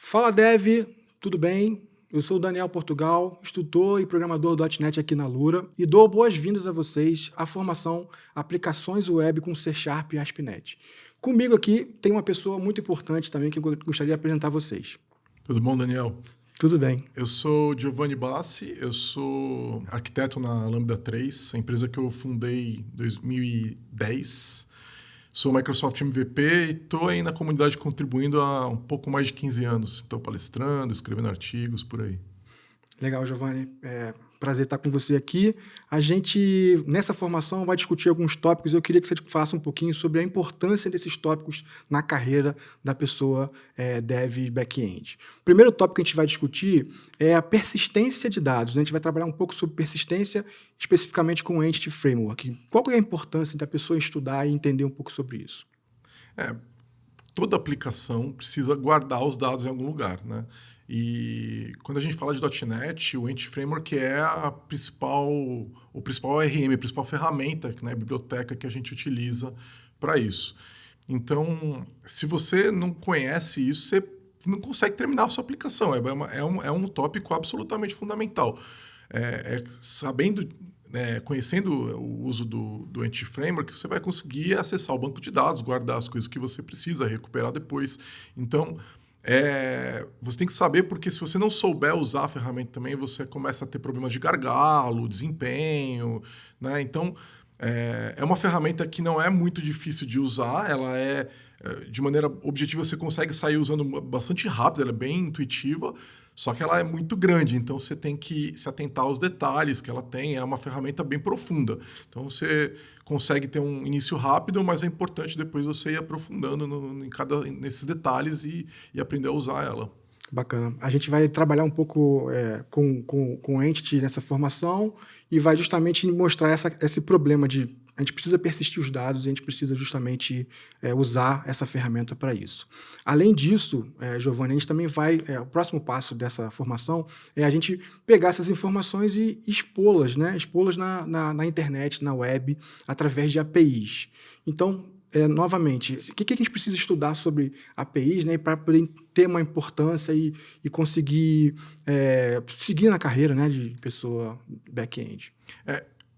Fala Dev, tudo bem? Eu sou o Daniel Portugal, instrutor e programador do .NET aqui na Lura e dou boas-vindas a vocês à formação Aplicações Web com C Sharp e ASP.NET. Comigo aqui tem uma pessoa muito importante também que eu gostaria de apresentar a vocês. Tudo bom, Daniel? Tudo bem. Eu sou Giovanni Bassi, eu sou arquiteto na Lambda 3, a empresa que eu fundei em 2010. Sou Microsoft MVP e estou aí na comunidade contribuindo há um pouco mais de 15 anos. Estou palestrando, escrevendo artigos, por aí. Legal, Giovanni. Prazer estar com você aqui. A gente, nessa formação, vai discutir alguns tópicos. Eu queria que você faça um pouquinho sobre a importância desses tópicos na carreira da pessoa dev back-end. O primeiro tópico que a gente vai discutir é a persistência de dados, né? A gente vai trabalhar um pouco sobre persistência, especificamente com o Entity Framework. Qual que é a importância da pessoa estudar e entender um pouco sobre isso? Toda aplicação precisa guardar os dados em algum lugar, né? E quando a gente fala de .NET, o Entity Framework é o principal ORM, a principal ferramenta, né, biblioteca que a gente utiliza para isso. Então, se você não conhece isso, você não consegue terminar a sua aplicação. É um tópico absolutamente fundamental. Sabendo, conhecendo o uso do Entity Framework, você vai conseguir acessar o banco de dados, guardar as coisas que você precisa, recuperar depois. Então, você tem que saber, porque se você não souber usar a ferramenta também, você começa a ter problemas de gargalo, desempenho, né? Então, é uma ferramenta que não é muito difícil de usar, ela de maneira objetiva, você consegue sair usando bastante rápido, ela é bem intuitiva, só que ela é muito grande, então você tem que se atentar aos detalhes que ela tem, é uma ferramenta bem profunda. Então você consegue ter um início rápido, mas é importante depois você ir aprofundando nesses detalhes e aprender a usar ela. Bacana. A gente vai trabalhar um pouco com Entity nessa formação e vai justamente mostrar esse problema de a gente precisa persistir os dados e a gente precisa justamente usar essa ferramenta para isso. Além disso, Giovanni, a gente também vai... o próximo passo dessa formação é a gente pegar essas informações e expô-las, né? Expô-las na internet, na web, através de APIs. Então, novamente, o que a gente precisa estudar sobre APIs, né, para poder ter uma importância e conseguir seguir na carreira, né, de pessoa back-end?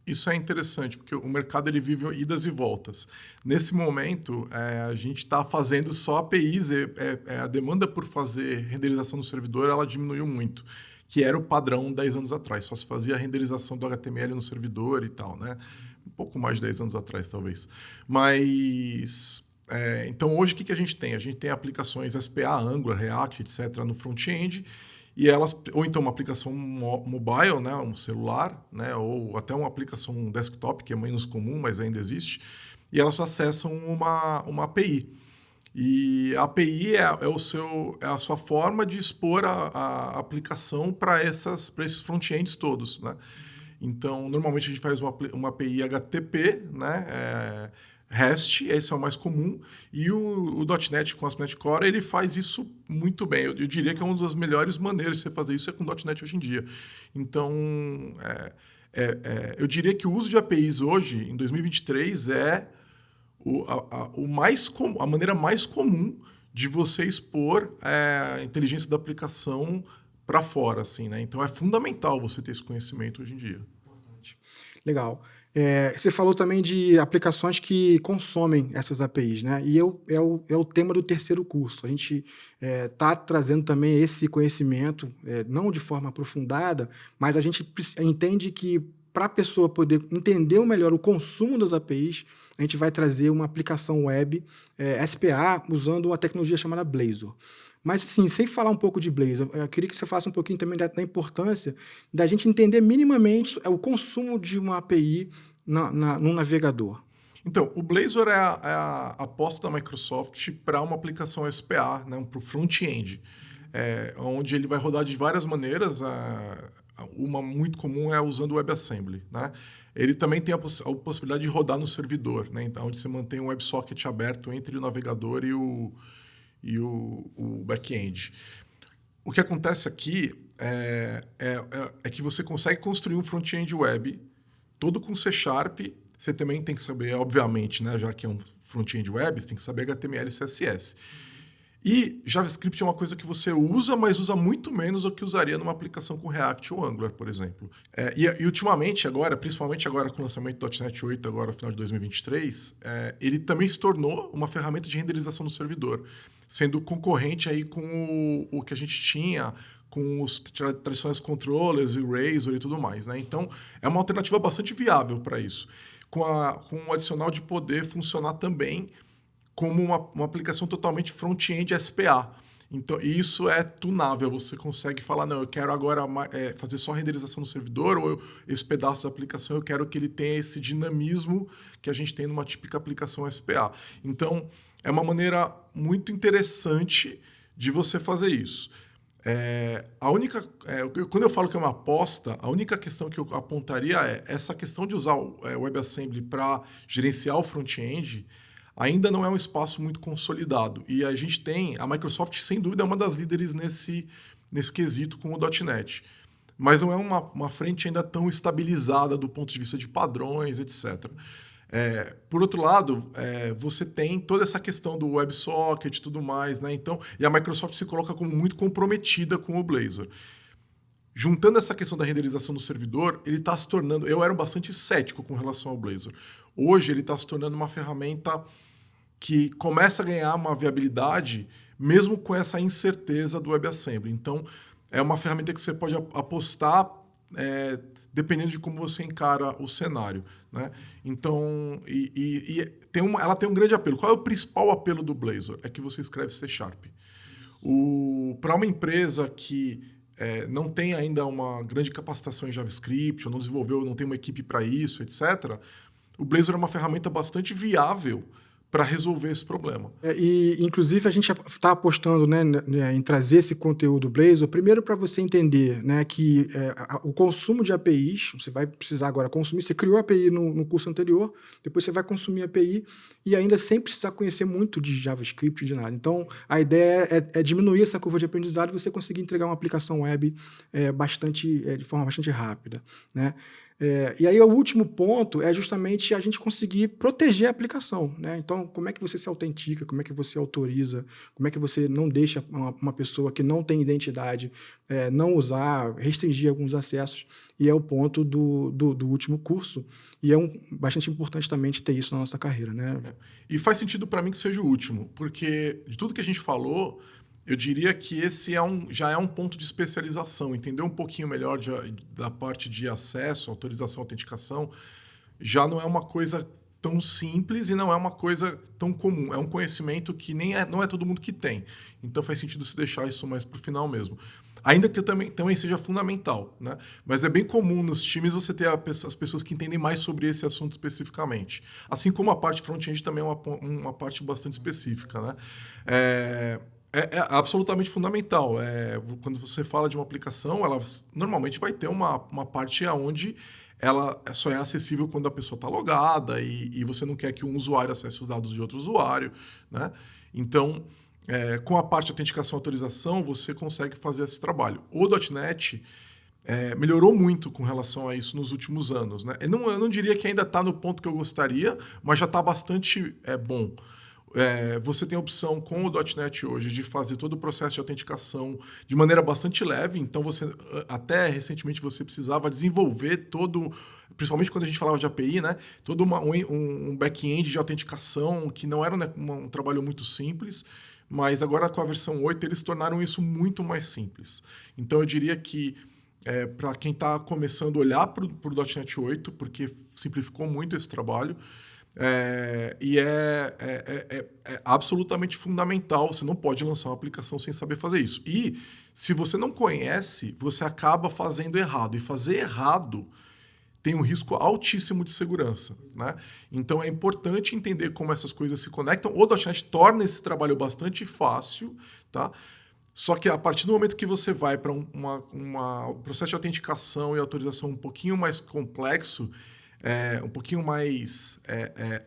Isso é interessante, porque o mercado ele vive idas e voltas. Nesse momento, a gente está fazendo só APIs, a demanda por fazer renderização no servidor ela diminuiu muito, que era o padrão 10 anos atrás. Só se fazia a renderização do HTML no servidor e tal, né? Um pouco mais de 10 anos atrás, talvez. Mas... então, hoje, o que a gente tem? A gente tem aplicações SPA, Angular, React, etc., no front-end, e elas, ou então uma aplicação mobile, né, um celular, né, ou até uma aplicação desktop, que é menos comum, mas ainda existe, e elas acessam uma API. E a API é a sua forma de expor a aplicação para esses front-ends todos, né? Então, normalmente a gente faz uma API HTTP, né? REST, esse é o mais comum, e o .NET com ASP.NET Core, ele faz isso muito bem. Eu diria que é uma das melhores maneiras de você fazer isso com o .NET hoje em dia. Então, eu diria que o uso de APIs hoje, em 2023, a maneira mais comum de você expor a inteligência da aplicação para fora, assim, né? Então é fundamental você ter esse conhecimento hoje em dia. Legal. Você falou também de aplicações que consomem essas APIs, né? E é o tema do terceiro curso. A gente está trazendo também esse conhecimento, não de forma aprofundada, mas a gente entende que para a pessoa poder entender melhor o consumo das APIs, a gente vai trazer uma aplicação web SPA usando uma tecnologia chamada Blazor. Mas, assim, sem falar um pouco de Blazor, eu queria que você faça um pouquinho também da importância da gente entender minimamente o consumo de uma API num navegador. Então, o Blazor é a aposta da Microsoft para uma aplicação SPA, né, para o front-end, onde ele vai rodar de várias maneiras. Uma muito comum é usando o WebAssembly, né? Ele também tem a possibilidade de rodar no servidor, né, então, onde você mantém um WebSocket aberto entre o navegador e o back-end. O que acontece aqui é que você consegue construir um front-end web todo com C Sharp. Você também tem que saber, obviamente, né, já que é um front-end web, você tem que saber HTML e CSS. E JavaScript é uma coisa que você usa, mas usa muito menos do que usaria numa aplicação com React ou Angular, por exemplo. E ultimamente, agora, principalmente agora com o lançamento do .NET 8, agora no final de 2023, ele também se tornou uma ferramenta de renderização no servidor, sendo concorrente aí com o que a gente tinha com os tradicionais controllers, o Razor e tudo mais, né? Então, é uma alternativa bastante viável para isso, com o adicional de poder funcionar também como uma aplicação totalmente front-end SPA. Então, isso é tunável. Você consegue falar, não, eu quero agora fazer só renderização no servidor, ou esse pedaço da aplicação eu quero que ele tenha esse dinamismo que a gente tem numa típica aplicação SPA. Então, é uma maneira muito interessante de você fazer isso. Quando eu falo que é uma aposta, a única questão que eu apontaria é essa questão de usar o WebAssembly para gerenciar o front-end ainda não é um espaço muito consolidado. E a Microsoft, sem dúvida, é uma das líderes nesse quesito com o .NET. Mas não é uma frente ainda tão estabilizada do ponto de vista de padrões, etc. Por outro lado, você tem toda essa questão do WebSocket e tudo mais, né? Então, e a Microsoft se coloca como muito comprometida com o Blazor. Juntando essa questão da renderização no servidor, ele está se tornando... Eu era bastante cético com relação ao Blazor. Hoje, ele está se tornando uma ferramenta que começa a ganhar uma viabilidade mesmo com essa incerteza do WebAssembly. Então, é uma ferramenta que você pode apostar dependendo de como você encara o cenário, né? Então, ela tem um grande apelo. Qual é o principal apelo do Blazor? É que você escreve C#. Para uma empresa que não tem ainda uma grande capacitação em JavaScript, ou não desenvolveu, não tem uma equipe para isso, etc., o Blazor é uma ferramenta bastante viável para resolver esse problema. Inclusive, a gente está apostando, né, em trazer esse conteúdo Blazor, primeiro para você entender, né, que o consumo de APIs, você vai precisar agora consumir, você criou a API no curso anterior, depois você vai consumir a API e ainda sem precisar conhecer muito de JavaScript, de nada. Então, a ideia é diminuir essa curva de aprendizado e você conseguir entregar uma aplicação web de forma bastante rápida, né? E aí o último ponto é justamente a gente conseguir proteger a aplicação, né? Então, como é que você se autentica, como é que você autoriza, como é que você não deixa uma pessoa que não tem identidade não usar, restringir alguns acessos, e é o ponto do último curso, e bastante importante também ter isso na nossa carreira, né? E faz sentido para mim que seja o último, porque de tudo que a gente falou, eu diria que esse já é um ponto de especialização. Entender um pouquinho melhor da parte de acesso, autorização, autenticação, já não é uma coisa tão simples e não é uma coisa tão comum. É um conhecimento que não é todo mundo que tem. Então faz sentido se deixar isso mais para o final mesmo. Ainda que também seja fundamental, né? Mas é bem comum nos times você ter as pessoas que entendem mais sobre esse assunto especificamente. Assim como a parte front-end também é uma parte bastante específica, né? É absolutamente fundamental. Quando você fala de uma aplicação, ela normalmente vai ter uma parte onde ela só é acessível quando a pessoa está logada e você não quer que um usuário acesse os dados de outro usuário, né? Então, com a parte de autenticação e autorização, você consegue fazer esse trabalho. O .NET melhorou muito com relação a isso nos últimos anos, né? Eu não diria que ainda está no ponto que eu gostaria, mas já está bastante bom. Você tem a opção com o .NET hoje de fazer todo o processo de autenticação de maneira bastante leve, então até recentemente você precisava desenvolver principalmente quando a gente falava de API, né, todo um back-end de autenticação que não era, né, um trabalho muito simples, mas agora com a versão 8 eles tornaram isso muito mais simples. Então eu diria que para quem está começando a olhar para o .NET 8, porque simplificou muito esse trabalho, é absolutamente fundamental. Você não pode lançar uma aplicação sem saber fazer isso. E se você não conhece, você acaba fazendo errado. E fazer errado tem um risco altíssimo de segurança, né? Então é importante entender como essas coisas se conectam. O .NET torna esse trabalho bastante fácil, tá? Só que a partir do momento que você vai para um processo de autenticação e autorização um pouquinho mais complexo, um pouquinho mais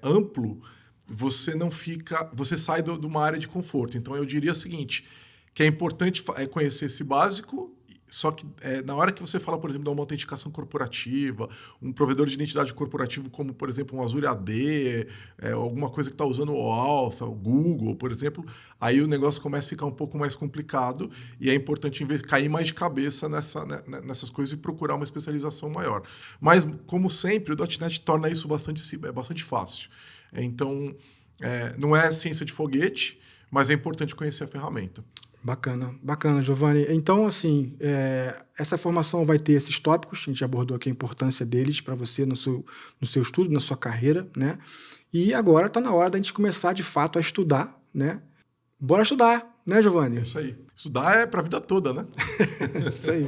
amplo, você sai de uma área de conforto. Então eu diria o seguinte, que é importante conhecer esse básico, Só que na hora que você fala, por exemplo, de uma autenticação corporativa, um provedor de identidade corporativo como, por exemplo, um Azure AD, alguma coisa que está usando o Auth, o Google, por exemplo, aí o negócio começa a ficar um pouco mais complicado e é importante cair mais de cabeça nessas coisas e procurar uma especialização maior. Mas, como sempre, o .NET torna isso bastante fácil. Então, não é ciência de foguete, mas é importante conhecer a ferramenta. Bacana, bacana, Giovanni. Então, assim, essa formação vai ter esses tópicos, a gente abordou aqui a importância deles para você no seu estudo, na sua carreira, né? E agora está na hora da gente começar, de fato, a estudar, né? Bora estudar, né, Giovanni? É isso aí. Estudar é para a vida toda, né? Isso aí.